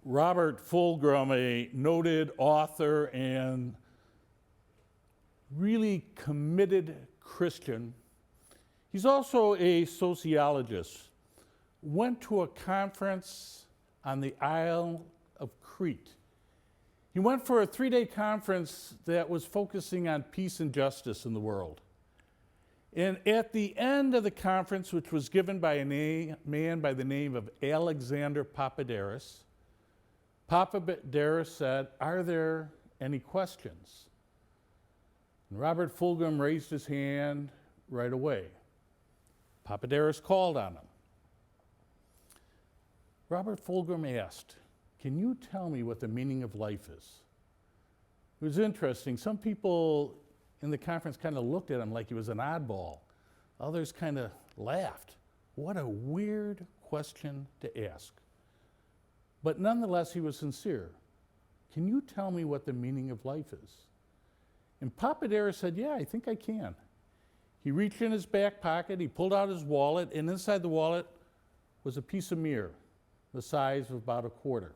Robert Fulghum, a noted author and really committed Christian, he's also a sociologist, went to a conference on the Isle of Crete. He went for a 3-day conference that was focusing on peace and justice in the world. And at the end of the conference, which was given by a man by the name of Alexander Papadaris, Papadaris said, "Are there any questions?" And Robert Fulghum raised his hand right away. Papadaris called on him. Robert Fulghum asked, "Can you tell me what the meaning of life is?" It was interesting. Some people in the conference kind of looked at him like he was an oddball. Others kind of laughed. What a weird question to ask. But nonetheless, he was sincere. "Can you tell me what the meaning of life is?" And Papadaris said, "Yeah, I think I can." He reached in his back pocket, he pulled out his wallet, and inside the wallet was a piece of mirror the size of about a quarter.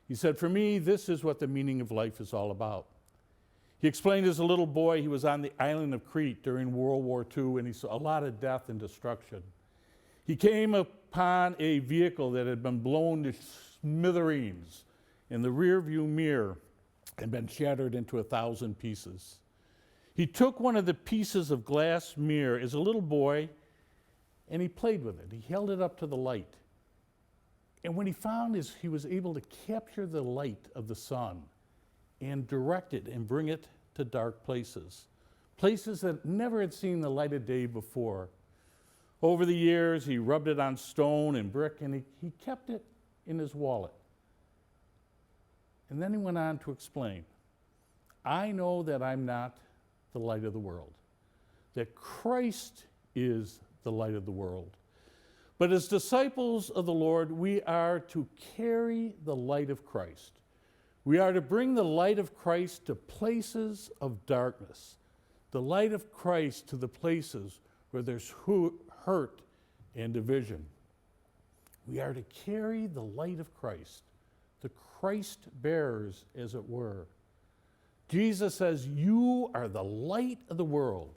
He said, "For me, this is what the meaning of life is all about." He explained as a little boy he was on the island of Crete during World War II, and he saw a lot of death and destruction. He came upon a vehicle that had been blown to smithereens, and the rear view mirror had been shattered into 1,000 pieces. He took one of the pieces of glass mirror as a little boy, and he played with it. He held it up to the light. And what he found is he was able to capture the light of the sun and direct it and bring it to dark places, places that never had seen the light of day before. Over the years, he rubbed it on stone and brick, and he kept it in his wallet. And then he went on to explain, "I know that I'm not the light of the world, that Christ is the light of the world. But as disciples of the Lord, we are to carry the light of Christ. We are to bring the light of Christ to places of darkness, the light of Christ to the places where there's hurt and division. We are to carry the light of Christ, the Christ bearers, as it were. Jesus says, you are the light of the world.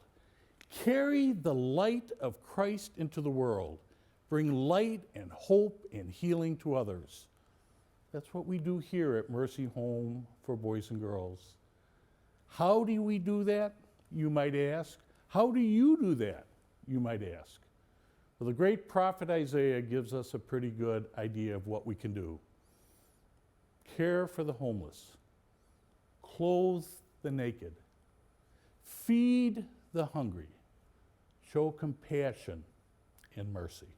Carry the light of Christ into the world. Bring light and hope and healing to others." That's what we do here at Mercy Home for Boys and Girls. How do we do that, you might ask? How do you do that, you might ask? Well, the great prophet Isaiah gives us a pretty good idea of what we can do. Care for the homeless, clothe the naked, feed the hungry, show compassion and mercy.